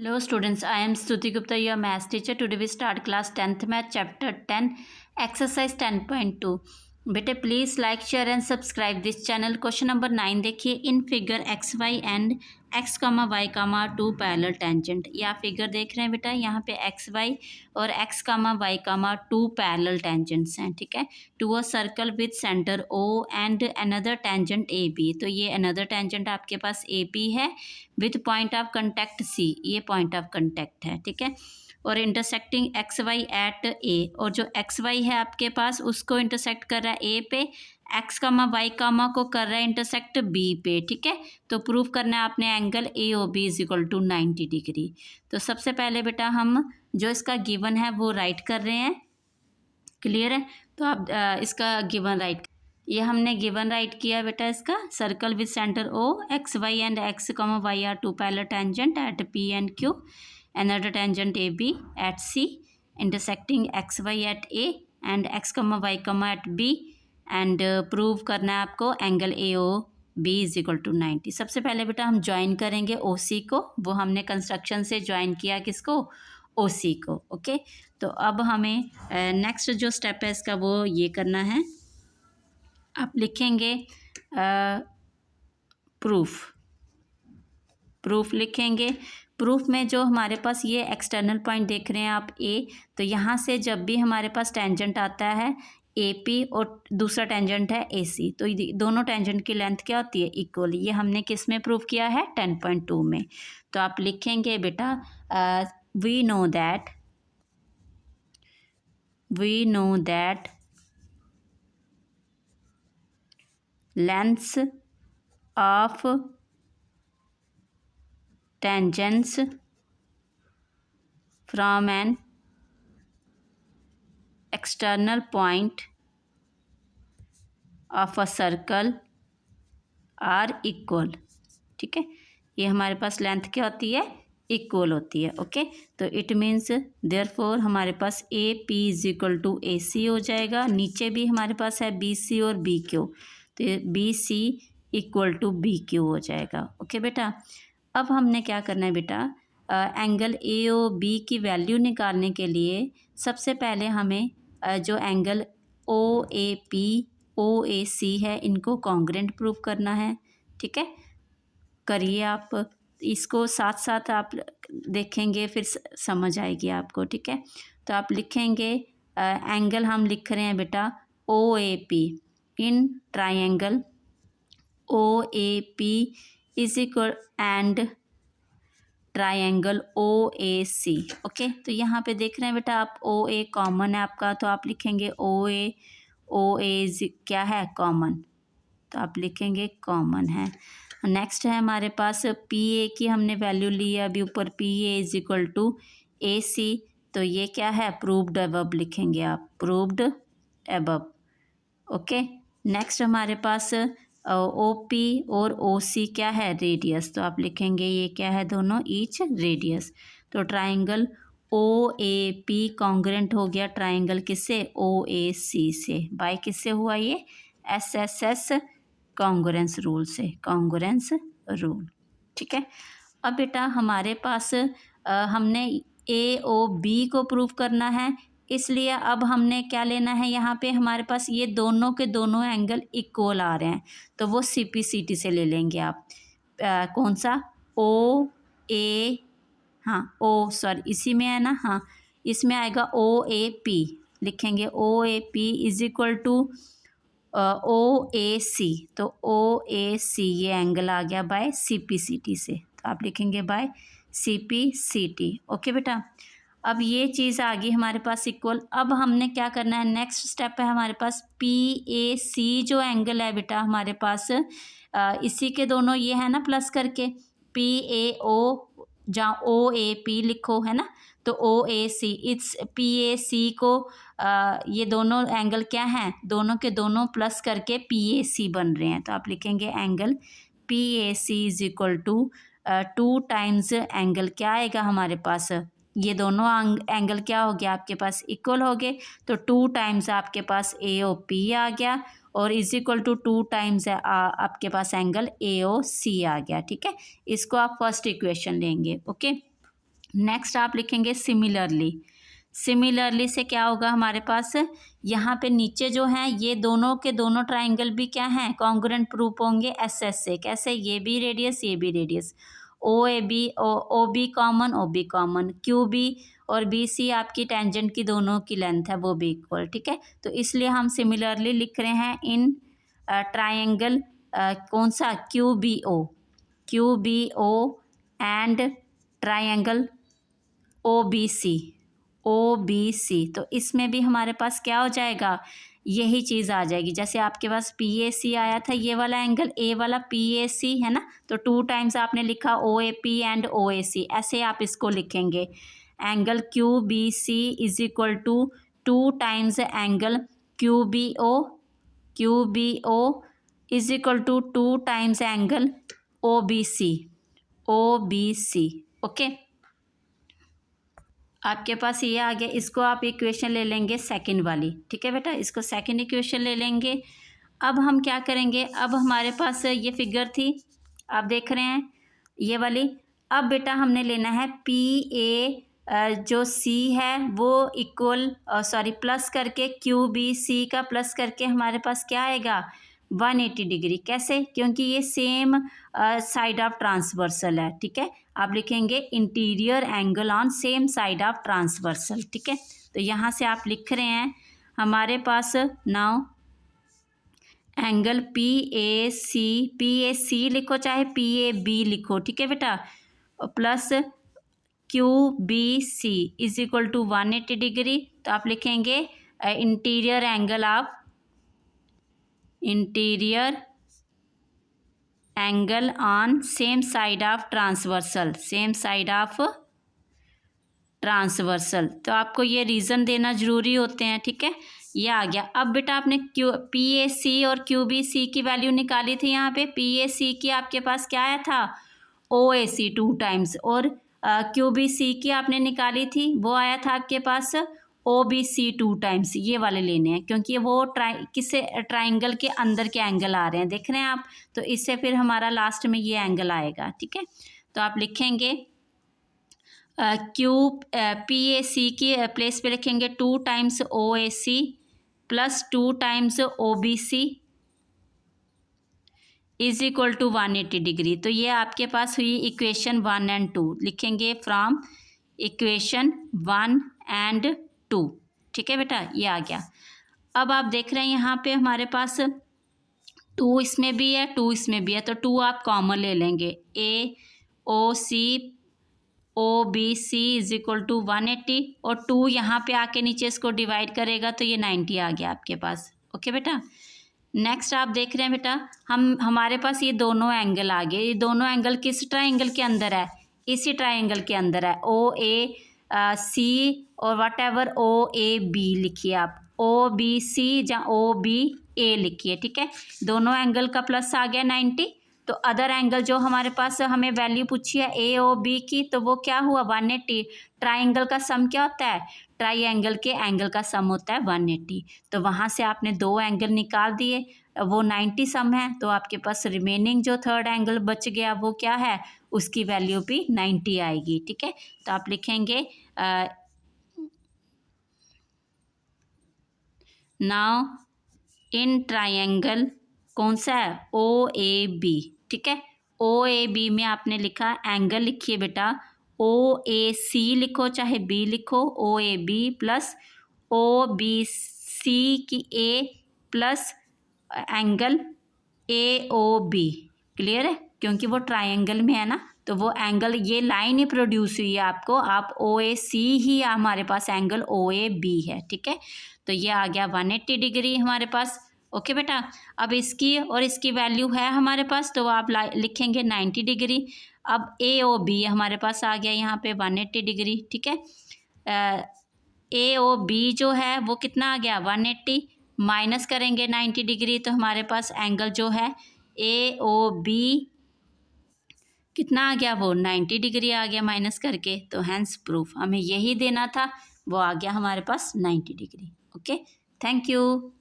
Hello students, I am Stuti Gupta, your maths teacher. Today we start class 10th math chapter 10 exercise 10.2. बेटे please like share and subscribe this channel. Question number 9 देखिए, in figure x Y and x comma y comma two parallel tangent. ये आप figure देख रहे हैं बेटा, यहाँ पे एक्स वाई और x comma y comma two parallel tangents हैं, ठीक है, to a circle with centre O and another tangent A B. तो ये अनदर टेंजेंट आपके पास ए बी है विद पॉइंट ऑफ कंटेक्ट सी, ये पॉइंट ऑफ कंटेक्ट है, ठीक है, और इंटरसेक्टिंग एक्स वाई एट ए, और जो एक्स वाई है आपके पास उसको इंटरसेक्ट कर रहा है ए पे, एक्स कामा वाई कामा को कर रहा है इंटरसेक्ट बी पे, ठीक है। तो प्रूव करना है आपने angle A O B is equal to 90 degree. तो सबसे पहले बेटा हम जो इसका गिवन है वो राइट कर रहे हैं, क्लियर है। तो आप इसका गिवन राइट, ये हमने गिवन राइट किया बेटा, इसका circle with centre O, X Y and x comma Y are two parallel tangent at P and Q, another tangent AB at C, intersecting XY at A and X, Y, at B, and prove करना है आपको angle AOB is equal to 90। सबसे पहले बेटा हम join करेंगे OC को, वो हमने कंस्ट्रक्शन से ज्वाइन किया किसको, OC को, ओके। तो अब हमें नेक्स्ट जो स्टेप है इसका वो ये करना है, आप लिखेंगे प्रूफ लिखेंगे। प्रूफ में जो हमारे पास ये एक्सटर्नल पॉइंट देख रहे हैं आप ए, तो यहाँ से जब भी हमारे पास टेंजेंट आता है ए पी और दूसरा टेंजेंट है ए सी, तो दोनों टेंजेंट की लेंथ क्या होती है, इक्वल। ये हमने किस में प्रूफ किया है, 10.2 में। तो आप लिखेंगे बेटा we know that lengths of tangents from an external point of a circle are equal, ठीक है। ये हमारे पास लेंथ क्या होती है, इक्वल होती है, ओके। तो इट मीन्स देयरफॉर हमारे पास A P is equal to A C हो जाएगा। नीचे भी हमारे पास है बी सी और बी क्यू, तो B C equal to B Q हो जाएगा, ओके बेटा। अब हमने क्या करना है बेटा, एंगल ए ओ बी की वैल्यू निकालने के लिए सबसे पहले हमें जो angle O A P O A सी है इनको कॉन्ग्रेंट प्रूव करना है, ठीक है। करिए आप इसको, साथ साथ आप देखेंगे फिर समझ आएगी आपको, ठीक है। तो आप लिखेंगे एंगल हम लिख रहे हैं बेटा O A P in triangle O A P is equal and triangle O A C, okay. तो यहाँ पे देख रहे हैं बेटा आप ओ ए कॉमन है आपका, तो आप लिखेंगे ओ ए क्या है, कॉमन, तो आप लिखेंगे कॉमन है। नेक्स्ट है हमारे पास पी ए की हमने वैल्यू ली है अभी ऊपर, P A is equal to A C, तो ये क्या है, प्रूव्ड अबव लिखेंगे आप, प्रूव्ड अबव, ओके। नेक्स्ट हमारे पास ओ पी और ओ सी क्या है, रेडियस, तो आप लिखेंगे ये क्या है, दोनों ईच रेडियस। तो triangle O A P congruent हो गया ट्राइंगल किससे, ओ ए सी से, बाय किससे हुआ ये, S S S congruence rule से, कॉन्ग्रेंस रूल, ठीक है। अब बेटा हमारे पास हमने ए ओ बी को प्रूव करना है, इसलिए अब हमने क्या लेना है, यहाँ पे हमारे पास ये दोनों के दोनों एंगल इक्वल आ रहे हैं, तो वो सी पी सी टी से ले लेंगे आप। कौन सा, ओ ए, हाँ ओ सॉरी इसी में है ना, हाँ इसमें आएगा ओ ए पी, लिखेंगे O A P is equal to O A C, तो ओ ए सी ये एंगल आ गया by C P C T से, तो आप लिखेंगे by C P C T, okay बेटा। अब ये चीज़ आ गई हमारे पास इक्वल। अब हमने क्या करना है, नेक्स्ट स्टेप है हमारे पास पी ए सी जो एंगल है बेटा हमारे पास, इसी के दोनों ये है ना प्लस करके, पी ए ओ जहाँ ओ ए पी लिखो है ना, तो O A C, it's P A सी को ये दोनों एंगल क्या हैं, दोनों के दोनों प्लस करके पी ए सी बन रहे हैं, तो आप लिखेंगे angle P A C is equal to 2 times angle क्या आएगा हमारे पास, ये दोनों एंगल क्या हो गया आपके पास, इक्वल हो गए, तो 2 टाइम्स आपके पास ए ओ पी आ गया, और इज इक्वल टू 2 टाइम्स आपके पास एंगल ए ओ सी आ गया, ठीक है। इसको आप फर्स्ट इक्वेशन लेंगे, ओके। नेक्स्ट आप लिखेंगे सिमिलरली। सिमिलरली से क्या होगा हमारे पास, यहाँ पे नीचे जो है ये दोनों के दोनों ट्राइंगल भी क्या हैं, कॉन्ग्रुएंट प्रूफ होंगे एस एस से। कैसे, ये भी रेडियस ये भी radius, O A B O B common, O B common, Q B और बी सी आपकी टेंजेंट की दोनों की लेंथ है वो भी इक्वल। ठीक है, तो इसलिए हम सिमिलरली लिख रहे हैं इन ट्राइंगल कौन सा, Q B O, Q B O and triangle O B C, O B C. तो इसमें भी हमारे पास क्या हो जाएगा, यही चीज़ आ जाएगी। जैसे आपके पास पी ए सी आया था, ये वाला एंगल ए वाला पी ए सी है ना, तो 2 टाइम्स आपने लिखा ओ A P and O A सी, ऐसे आप इसको लिखेंगे। Angle Q B C is equal to 2 times angle Q B O, Q B O is equal to 2 times angle O B C, O B C. Okay, आपके पास ये आ गया। इसको आप इक्वेशन ले लेंगे सेकंड वाली। ठीक है बेटा, इसको सेकंड इक्वेशन ले लेंगे। अब हम क्या करेंगे, अब हमारे पास ये फिगर थी, आप देख रहे हैं ये वाली। अब बेटा हमने लेना है पी ए जो सी है वो इक्वल सॉरी प्लस करके क्यू बी सी का प्लस करके हमारे पास क्या आएगा, 180 डिग्री। कैसे, क्योंकि ये सेम साइड ऑफ ट्रांसवर्सल है। ठीक है, आप लिखेंगे interior angle on same side of transversal. ठीक है, तो यहाँ से आप लिख रहे हैं हमारे पास now angle P A C लिखो चाहे पी ए बी लिखो। ठीक है बेटा, plus Q B C is equal to 180 degree. तो आप लिखेंगे interior angle of, interior angle on same side of transversal, same side of transversal. तो आपको ये रीज़न देना ज़रूरी होते हैं। ठीक है, ये आ गया। अब बेटा आपने क्यू पी ए सी और क्यू बी सी की वैल्यू निकाली थी। यहाँ पे पी ए सी की आपके पास क्या आया था, ओ ए सी 2 टाइम्स, और क्यू बी सी की आपने निकाली थी, वो आया था आपके पास ओ बी सी 2 टाइम्स। ये वाले लेने हैं क्योंकि वो किससे ट्राइंगल के अंदर के एंगल आ रहे हैं, देख रहे हैं आप। तो इससे फिर हमारा लास्ट में ये एंगल आएगा। ठीक है, तो आप लिखेंगे क्यू पी ए सी की प्लेस पे लिखेंगे 2 times O A C plus 2 times O B C is equal to 180 degree. तो ये आपके पास हुई इक्वेशन 1 एंड 2। लिखेंगे फ्रॉम इक्वेशन 1 एंड 2। ठीक है बेटा, ये आ गया। अब आप देख रहे हैं यहाँ पे हमारे पास 2 इसमें भी है 2 इसमें भी है, तो 2 आप कॉमन ले लेंगे। A O C O B C is equal to 180 और 2 यहाँ पे आके नीचे इसको डिवाइड करेगा तो ये 90 आ गया आपके पास। ओके बेटा, नेक्स्ट आप देख रहे हैं बेटा हमारे पास ये दोनों एंगल आ गए। ये दोनों एंगल किस ट्राइंगल के अंदर है, इसी ट्राइंगल के अंदर है। ओ ए सी और whatever O A B लिखिए आप, ओ बी सी या ओ बी ए लिखिए। ठीक है, दोनों एंगल का प्लस आ गया 90। तो अदर एंगल जो हमारे पास हमें वैल्यू पूछी है ए ओ बी की, तो वो क्या हुआ 180। ट्राइंगल का सम क्या होता है, ट्राइंगल के एंगल का सम होता है 180। तो वहाँ से आपने 2 एंगल निकाल दिए, वो 90 सम है। तो आपके पास रिमेनिंग जो थर्ड एंगल बच गया वो क्या है, उसकी वैल्यू भी 90 आएगी। ठीक है, तो आप लिखेंगे नाउ इन ट्राइंगल कौन सा है, ओ ए बी। ठीक है, ओ ए बी में आपने लिखा एंगल, लिखिए बेटा ओ ए सी लिखो चाहे बी लिखो, O A B plus O B C की A plus angle A O B. Clear है, क्योंकि वो ट्राइंगल में है ना, तो वो एंगल ये लाइन ही प्रोड्यूस हुई है आपको, आप ओ ए सी ही हमारे पास एंगल ओ ए बी है। ठीक है, तो ये आ गया 180 डिग्री हमारे पास। ओके बेटा, अब इसकी और इसकी वैल्यू है हमारे पास, तो आप लिखेंगे 90 डिग्री। अब ए ओ बी हमारे पास आ गया यहाँ पे 180 डिग्री। ठीक है, ए ओ बी जो है वो कितना आ गया 180, माइनस करेंगे 90 डिग्री, तो हमारे पास एंगल जो है ए ओ बी कितना आ गया, वो 90 डिग्री आ गया माइनस करके। तो हैंस प्रूफ हमें यही देना था, वो आ गया हमारे पास 90 डिग्री। Okay, thank you.